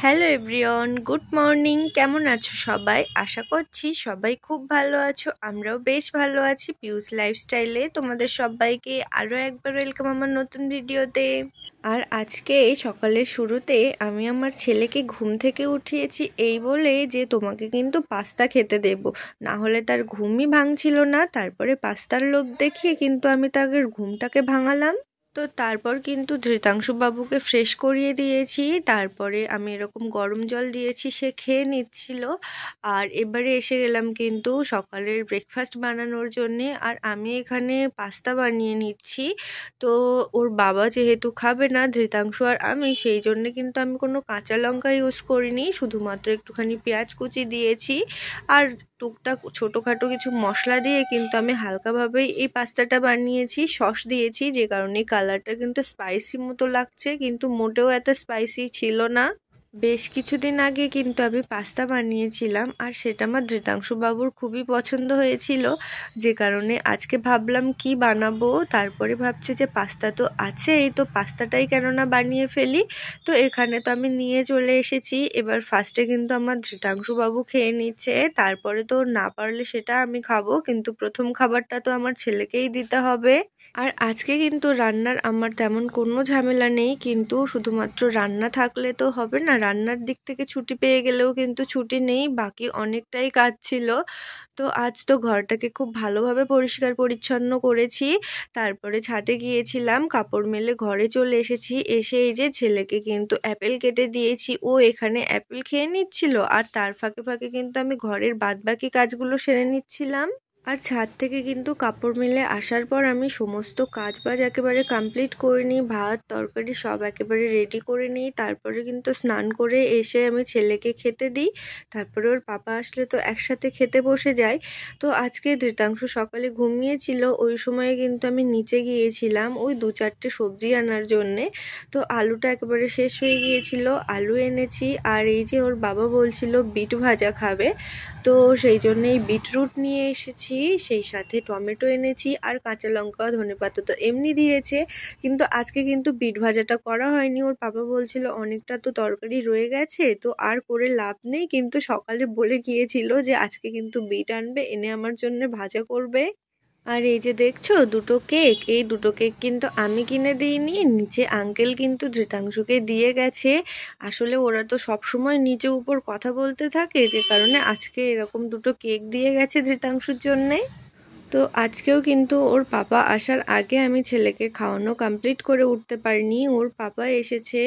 Hello everyone, good morning. কেমন আছো সবাই? আশা করছি সবাই খুব ভালো আছো। আমরাও বেশ ভালো আছি। পিউস লাইফস্টাইলে তোমাদের সবাইকে আরও একবার ওয়েলকাম আমার নতুন ভিডিওতে। আর আজকে সকালের শুরুতে আমি আমার ছেলেকে ঘুম থেকে উঠিয়েছি এই বলে যে তোমাকে কিন্তু পাস্তা খেতে দেব, না হলে তার ঘুমই ভাঙছিল না। তারপরে পাস্তার লোভ দেখিয়ে কিন্তু আমি তাদের ঘুমটাকে ভাঙালাম। তো তারপর কিন্তু ধৃতাংশু বাবুকে ফ্রেশ করিয়ে দিয়েছি। তারপরে আমি এরকম গরম জল দিয়েছি, সে খেয়ে নিচ্ছিল। আর এবারে এসে গেলাম কিন্তু সকালের ব্রেকফাস্ট বানানোর জন্যে। আর আমি এখানে পাস্তা বানিয়ে নিচ্ছি। তো ওর বাবা যেহেতু খাবে না, ধৃতাংশু আর আমি, সেই জন্যে কিন্তু আমি কোনো কাঁচা লঙ্কা ইউজ করিনি, শুধুমাত্র একটুখানি পেঁয়াজ কুচি দিয়েছি। আর টুকটাক ছোটোখাটো কিছু মশলা দিয়ে কিন্তু আমি হালকাভাবেই এই পাস্তাটা বানিয়েছি। সস দিয়েছি, যে কারণে কালারটা কিন্তু স্পাইসি মতো লাগছে, কিন্তু মোটেও এত স্পাইসি ছিল না। বেশ কিছুদিন আগে কিন্তু আমি পাস্তা বানিয়েছিলাম, আর সেটা আমার ধৃতাংশু বাবুর খুবই পছন্দ হয়েছিল, যে কারণে আজকে ভাবলাম কি বানাবো। তারপরে ভাবছি যে পাস্তা তো আছে, এই তো পাস্তাটাই কেননা বানিয়ে ফেলি। তো এখানে তো আমি নিয়ে চলে এসেছি। এবার ফার্স্টে কিন্তু আমার ধৃতাংশু বাবু খেয়ে নিচ্ছে, তারপরে তো না পারলে সেটা আমি খাবো, কিন্তু প্রথম খাবারটা তো আমার ছেলেকেই দিতে হবে। আর আজকে কিন্তু রান্নার আমার তেমন কোনো ঝামেলা নেই, কিন্তু শুধুমাত্র রান্না থাকলে তো হবে না। রান্নার দিক থেকে ছুটি পেয়ে গেলেও কিন্তু ছুটি নেই, বাকি অনেকটাই কাজ ছিল। তো আজ তো ঘরটাকে খুব ভালোভাবে পরিষ্কার পরিচ্ছন্ন করেছি। তারপরে ছাদে গিয়েছিলাম, কাপড় মেলে ঘরে চলে এসেছি। এসে এই যে ছেলেকে কিন্তু অ্যাপেল কেটে দিয়েছি, ও এখানে অ্যাপেল খেয়ে নিচ্ছিল। আর তার ফাঁকে ফাঁকে কিন্তু আমি ঘরের বাদবাকি কাজগুলো সেরে নিচ্ছিলাম। আর ছাদ থেকে কিন্তু কাপড় মেলে আসার পর আমি সমস্ত কাজ বাজ একেবারে কমপ্লিট করে নিই, ভাত তরকারি সব একেবারে রেডি করে নিই। তারপরে কিন্তু স্নান করে এসে আমি ছেলেকে খেতে দিই। তারপরে ওর পাপা আসলে তো একসাথে খেতে বসে যাই। তো আজকে ধৃতাংশু সকালে ঘুমিয়েছিল, ওই সময়ে কিন্তু আমি নিচে গিয়েছিলাম ওই 2-4টে সবজি আনার জন্যে। তো আলুটা একেবারে শেষ হয়ে গিয়েছিল, আলু এনেছি। আর এই যে ওর বাবা বলছিল বিট ভাজা খাবে, তো সেই জন্যেই বিটরুট নিয়ে এসেছি, সেই সাথে টমেটো এনেছি, আর কাঁচা লঙ্কা ধনেপাতা তো এমনি দিয়েছে। কিন্তু আজকে কিন্তু বিট ভাজাটা করা হয়নি। ওর পাপা বলছিল অনেকটা তো তরকারি রয়ে গেছে, তো আর করে লাভ নেই, কিন্তু সকালে বলে গিয়েছিল যে আজকে কিন্তু বিট আনবে, এনে আমার জন্য ভাজা করবে। আর এই যে দেখছো দুটো কেক, এই দুটো কেক কিন্তু আমি কিনে দিইনি, নিচে আঙ্কেল কিন্তু ধৃতাংশুকে দিয়ে গেছে। আসলে ওরা তো সব সময় নিচে উপর কথা বলতে থাকে, যে কারণে আজকে এরকম দুটো কেক দিয়ে গেছে ধৃতাংশুর জন্যে। তো আজকেও কিন্তু ওর পাপা আসার আগে আমি ছেলেকে খাওয়ানো কমপ্লিট করে উঠতে পারিনি। ওর পাপা এসেছে,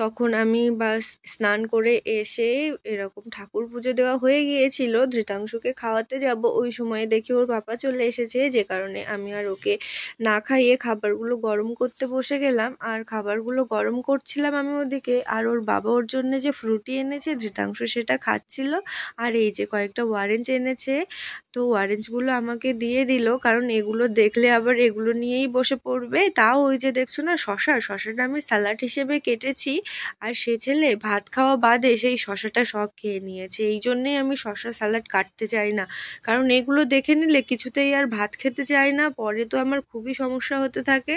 তখন আমি বাস স্নান করে এসে এরকম ঠাকুর পুজো দেওয়া হয়ে গিয়েছিল, ধৃতাংশুকে খাওয়াতে যাব, ওই সময় দেখি ওর পাপা চলে এসেছে, যে কারণে আমি আর ওকে না খাইয়ে খাবারগুলো গরম করতে বসে গেলাম। আর খাবারগুলো গরম করছিলাম আমি ওদিকে, আর ওর বাবা ওর জন্য যে ফ্রুটি এনেছে ধৃতাংশু সেটা খাচ্ছিল। আর এই যে কয়েকটা অরেঞ্জ এনেছে, তো অরেঞ্জগুলো আমাকে দিয়ে দিল, কারণ এগুলো দেখলে আবার এগুলো নিয়েই বসে পড়বে। তাও ওই যে দেখছো না শশাটা আমি স্যালাড হিসেবে কেটেছি, আর সে ছেলে ভাত খাওয়া বাদে সেই শশাটা সব খেয়ে নিয়েছে। এই জন্যেই আমি শশা স্যালাড কাটতে চাই না, কারণ এগুলো দেখে নিলে কিছুতেই আর ভাত খেতে চাই না, পরে তো আমার খুবই সমস্যা হতে থাকে।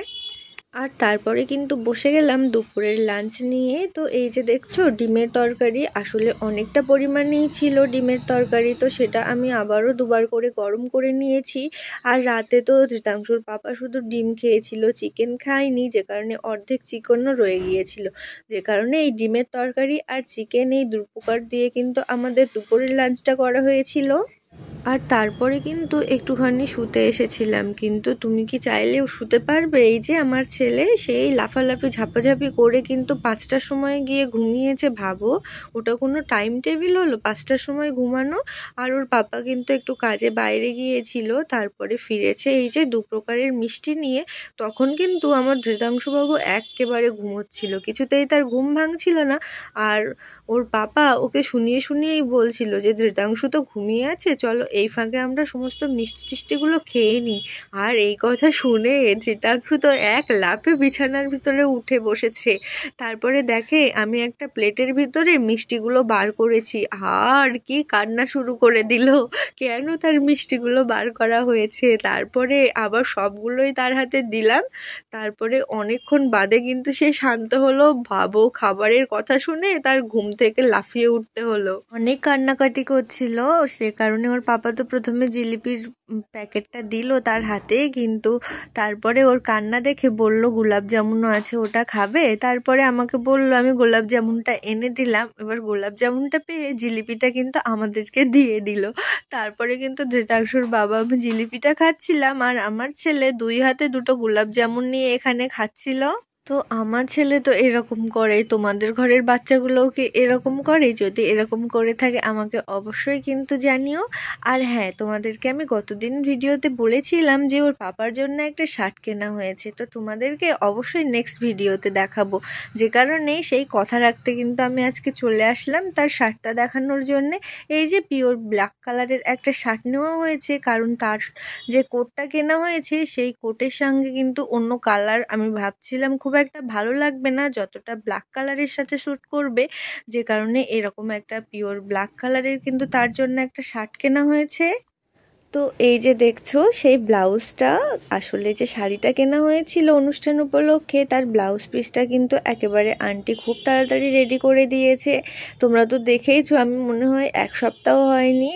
আর তারপরে কিন্তু বসে গেলাম দুপুরের লাঞ্চ নিয়ে। তো এই যে দেখছো ডিমের তরকারি, আসলে অনেকটা পরিমাণেই ছিল ডিমের তরকারি, তো সেটা আমি আবারও দুবার করে গরম করে নিয়েছি। আর রাতে তো ধৃতাংশুর পাপা শুধু ডিম খেয়েছিল, চিকেন খায়নি, যে কারণে অর্ধেক চিকেনও রয়ে গিয়েছিল, যে কারণে এই ডিমের তরকারি আর চিকেন এই দুপ্রকার দিয়ে কিন্তু আমাদের দুপুরের লাঞ্চটা করা হয়েছিল। আর তারপরে কিন্তু একটুখানি শুতে এসেছিলাম, কিন্তু তুমি কি চাইলেও শুতে পারবে? এই যে আমার ছেলে সেই লাফালাফি ঝাপাঝাপি করে কিন্তু 5টার সময় গিয়ে ঘুমিয়েছে, ভাবো ওটা কোনো টাইম টেবিল হলো 5টার সময় ঘুমানো? আর ওর পাপা কিন্তু একটু কাজে বাইরে গিয়েছিল, তারপরে ফিরেছে এই যে 2 প্রকারের মিষ্টি নিয়ে। তখন কিন্তু আমার ধৃতাংশুবাবু একেবারে ঘুমোচ্ছিল, কিছুতেই তার ঘুম ভাঙছিল না। আর ওর পাপা ওকে শুনিয়েই বলছিল যে ধৃতাংশু তো ঘুমিয়ে আছে, চলো এই ফাঁকে আমরা সমস্ত মিষ্টি টিষ্টিগুলো খেয়ে নিই। আর এই কথা শুনে ধৃতাংশু তো এক লাফে বিছানার ভিতরে উঠে বসেছে। তারপরে দেখে আমি একটা প্লেটের ভিতরে মিষ্টিগুলো বার করেছি, আর কি কান্না শুরু করে দিল কেন তার মিষ্টিগুলো বার করা হয়েছে। তারপরে আবার সবগুলোই তার হাতে দিলাম। তারপরে অনেকক্ষণ বাদে কিন্তু সে শান্ত হলো। ভাবো, খাবারের কথা শুনে তার ঘুম থেকে লাফিয়ে উঠতে হলো। অনেক কান্নাকাটি করছিল, সে কারণে ওর পাপা তো প্রথমে জিলিপির প্যাকেটটা দিল তার হাতে, কিন্তু তারপরে ওর কান্না দেখে বলল গোলাপ জামুনও আছে, ওটা খাবে। তারপরে আমাকে বলল, আমি গোলাপ জামুনটা এনে দিলাম। এবার গোলাপ জামুনটা পেয়ে জিলিপিটা কিন্তু আমাদেরকে দিয়ে দিল। তারপরে কিন্তু ধৃতাংশুর বাবা, আমি জিলিপিটা খাচ্ছিলাম আর আমার ছেলে 2 হাতে 2টো গোলাপ জামুন নিয়ে এখানে খাচ্ছিল। তো আমার ছেলে তো এরকম করে, তোমাদের ঘরের বাচ্চাগুলোও কি এরকম করে? যদি এরকম করে থাকে আমাকে অবশ্যই কিন্তু জানিও। আর হ্যাঁ, তোমাদেরকে আমি গতদিন ভিডিওতে বলেছিলাম যে ওর পাপার জন্য একটা শার্ট কেনা হয়েছে, তো তোমাদেরকে অবশ্যই নেক্সট ভিডিওতে দেখাবো। যে কারণে সেই কথা রাখতে কিন্তু আমি আজকে চলে আসলাম তার শার্টটা দেখানোর জন্যে। এই যে পিওর ব্ল্যাক কালারের একটা শার্ট নেওয়া হয়েছে, কারণ তার যে কোটটা কেনা হয়েছে সেই কোটের সঙ্গে কিন্তু অন্য কালার আমি ভাবছিলাম খুব একটা ভালো লাগবে না, যতটা ব্ল্যাক কালারের সাথে স্যুট করবে। যে কারণে এরকম একটা পিওর ব্ল্যাক কালারের কিন্তু তার জন্য একটা শার্ট কেনা হয়েছে। তো এই যে দেখছো সেই ব্লাউজটা, আসলে যে শাড়িটা কেনা হয়েছিল অনুষ্ঠান উপলক্ষে, তার ব্লাউজ পিসটা কিন্তু একেবারে আন্টি খুব তাড়াতাড়ি রেডি করে দিয়েছে। তোমরা তো দেখেইছো, আমি মনে হয় 1 সপ্তাহ হয়নি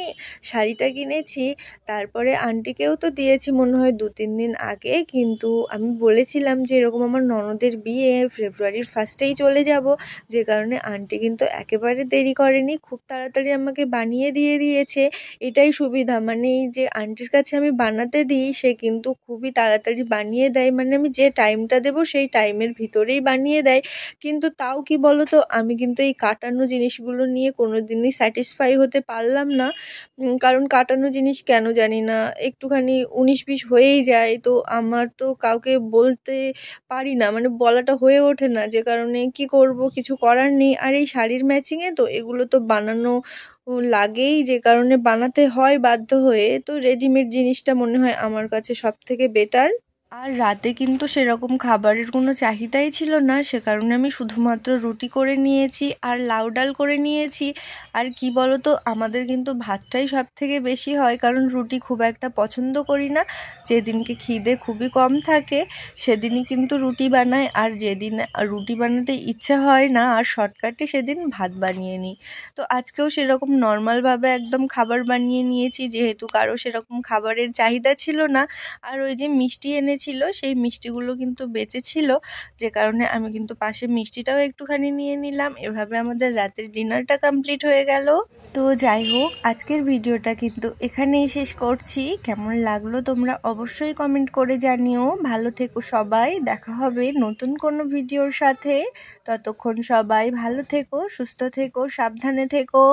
শাড়িটা কিনেছি। তারপরে আন্টিকেও তো দিয়েছি মনে হয় 2-3 দিন আগে, কিন্তু আমি বলেছিলাম যে এরকম আমার ননদের বিয়ে ফেব্রুয়ারির 1স্টেই চলে যাব, যে কারণে আন্টি কিন্তু একেবারে দেরি করেনি, খুব তাড়াতাড়ি আমাকে বানিয়ে দিয়ে দিয়েছে। এটাই সুবিধা, মানে এই যে আন্টির কাছে আমি বানাতে দিই, সে কিন্তু খুবই তাড়াতাড়ি বানিয়ে দেয়, মানে আমি যে টাইমটা দেবো সেই টাইমের ভিতরেই বানিয়ে দেয়। কিন্তু তাও কি বলো তো, আমি কিন্তু এই কাটানো জিনিসগুলো নিয়ে কোনো দিনই স্যাটিসফাই হতে পারলাম না। কারণ কাটানো জিনিস কেন জানি না একটুখানি 19-20 হয়েই যায়, তো আমার তো কাউকে বলতে পারি না, মানে বলাটা হয়ে ওঠে না, যে কারণে কি করব, কিছু করার নেই। আর এই শাড়ির ম্যাচিংয়ে তো এগুলো তো বানানো লাগেই, যে কারণে বানাতে হয় বাধ্য হয়ে। তো রেডিমেড জিনিসটা মনে হয় আমার কাছে সব থেকে বেটার। আর রাতে কিন্তু সেরকম খাবারের কোনো চাহিদাই ছিল না, সে কারণে আমি শুধুমাত্র রুটি করে নিয়েছি আর লাউ ডাল করে নিয়েছি। আর কি বলো তো, আমাদের কিন্তু ভাতটাই সব থেকে বেশি হয়, কারণ রুটি খুব একটা পছন্দ করি না। যেদিনকে খিদে খুবই কম থাকে সেদিনই কিন্তু রুটি বানাই, আর যেদিন রুটি বানাতে ইচ্ছে হয় না আর শর্টকাটে সেদিন ভাত বানিয়ে নিই। তো আজকেও সেরকম নর্মালভাবে একদম খাবার বানিয়ে নিয়েছি, যেহেতু কারো সেরকম খাবারের চাহিদা ছিল না। আর ওই যে মিষ্টি এনেছিল, সেই মিষ্টিগুলো কিন্তু বেঁচে ছিল, যে কারণে আমি কিন্তু পাশে মিষ্টিটাও একটুখানি নিয়ে নিলাম। এভাবে আমাদের রাতের ডিনারটা কমপ্লিট হয়ে গেল। তো যাই হোক, আজকের ভিডিওটা কিন্তু এখানেই শেষ করছি। কেমন লাগলো তোমরা অবশ্যই কমেন্ট করে জানিও। ভালো থেকো সবাই, দেখা হবে নতুন কোনো ভিডিওর সাথে। ততক্ষণ সবাই ভালো থেকো, সুস্থ থেকো, সাবধানে থেকো।